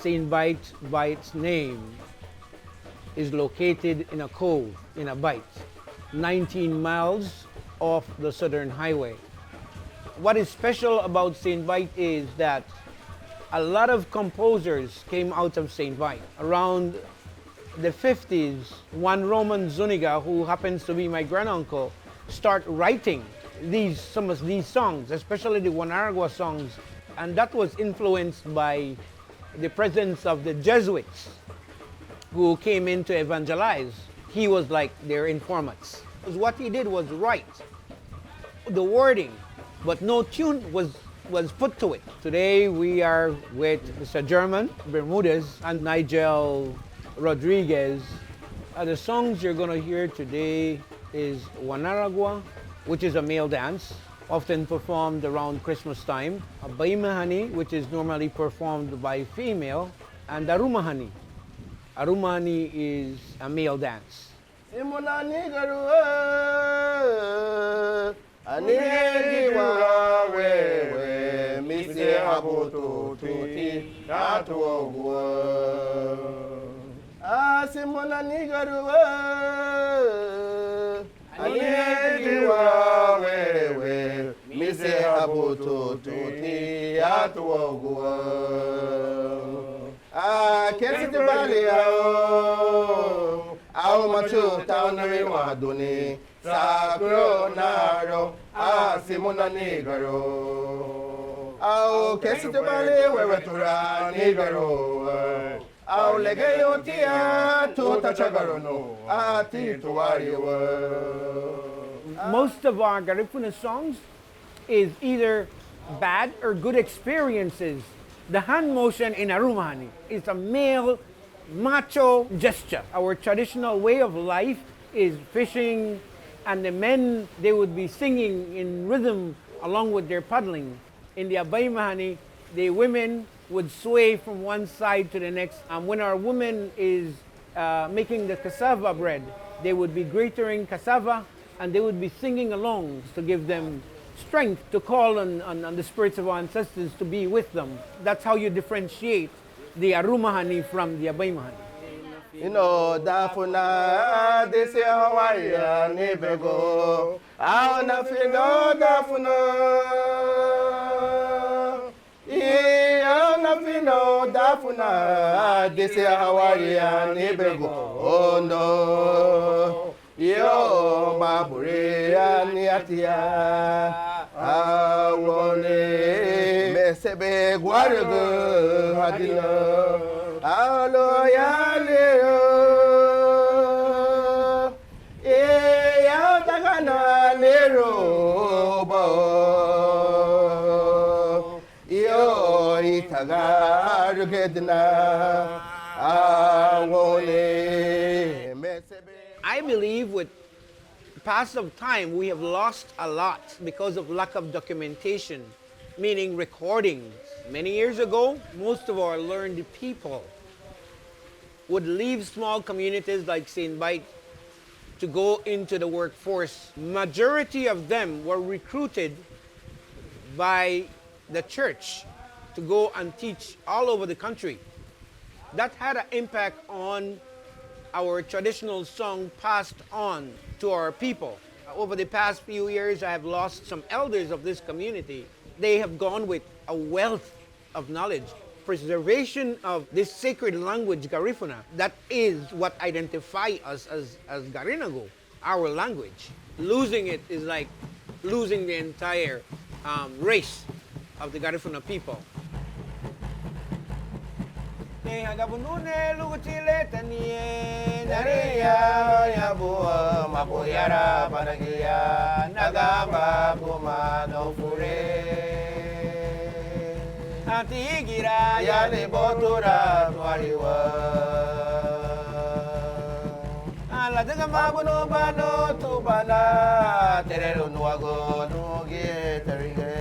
Seine Bight, by its name, is located in a cove, in a bight, 19 miles off the Southern Highway. What is special about Seine Bight is that a lot of composers came out of Seine Bight. Around the 50s, one Roman Zuniga, who happens to be my granduncle, start writing some of these songs, especially the Wanaragua songs, and that was influenced by the presence of the Jesuits who came in to evangelize. He was like their informants. What he did was write the wording, but no tune was put to it. Today we are with Mr. German Bermudez and Nigel Rodriguez. The songs you're going to hear today is Wanaragua, which is a male dance, often performed around Christmas time. Abeimahani, which is normally performed by female, and Arumahani. Arumahani is a male dance. Au machu taunari waduni sakro naro asimuna nigaro au kesite bale wewetura nigaro au legeyo tia tuta chagarono ati tuwariwa. Most of our Garifuna songs is either bad or good experiences. The hand motion in Arumahani is a male macho gesture. Our traditional way of life is fishing, and the men, they would be singing in rhythm along with their paddling. In the Abeimahani, the women would sway from one side to the next. And when our woman is making the cassava bread, they would be grating cassava, and they would be singing along to give them strength to call on the spirits of our ancestors to be with them. That's how you differentiate the Arumahani from the Abeimahani. Dafuna, this is Hawaii, Nibego. I'll not feel Dafuna. I'll not feel Dafuna, this is Hawaii, Nibego. Oh no. Yo, Baburi, Niatia, Awone, Mesebe, Guarago, Hadina, Aloyaleo, Yatagana, Nero, Yo, Itagar, Gedna, Awone, Mesebe. I believe with the pass of time, we have lost a lot because of lack of documentation, meaning recordings. Many years ago, most of our learned people would leave small communities like Seine Bight to go into the workforce. Majority of them were recruited by the church to go and teach all over the country. That had an impact on our traditional song passed on to our people. Over the past few years, I have lost some elders of this community. They have gone with a wealth of knowledge. Preservation of this sacred language, Garifuna, that is what identifies us as Garinagu, our language. Losing it is like losing the entire race of the Garifuna people. Hagabunune luguchile tanie naria yabua mapuyara panagia nagamba kuma no fure atigira yale botura twariwa ala daga mabuno bano tubana terero nuago nuge terige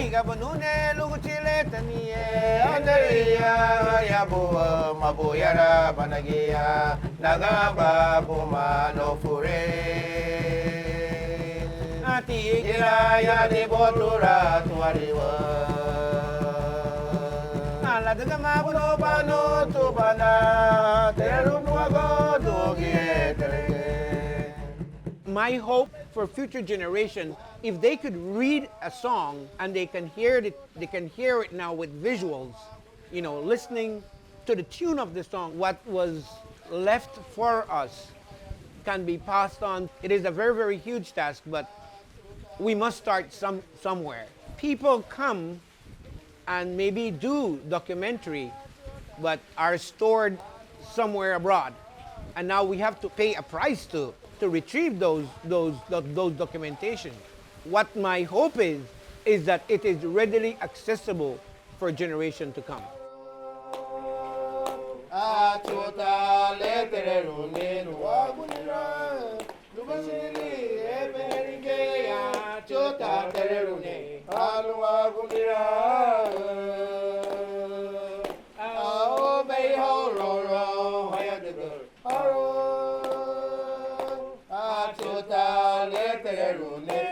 hagabunune luguchile tanie naria yabua mapuyara panagia nagamba kuma no fure atigira yale botura twariwa la daga mabuno bano to bana teru nuago dogie terege. My hope for future generations, if they could read a song and they can hear it now with visuals, you know, listening to the tune of the song, what was left for us can be passed on. It is a very, very huge task, but we must start somewhere. People come and maybe do documentary, but are stored somewhere abroad. And now we have to pay a price to retrieve those documentation. What my hope is that it is readily accessible for a generation to come. Let's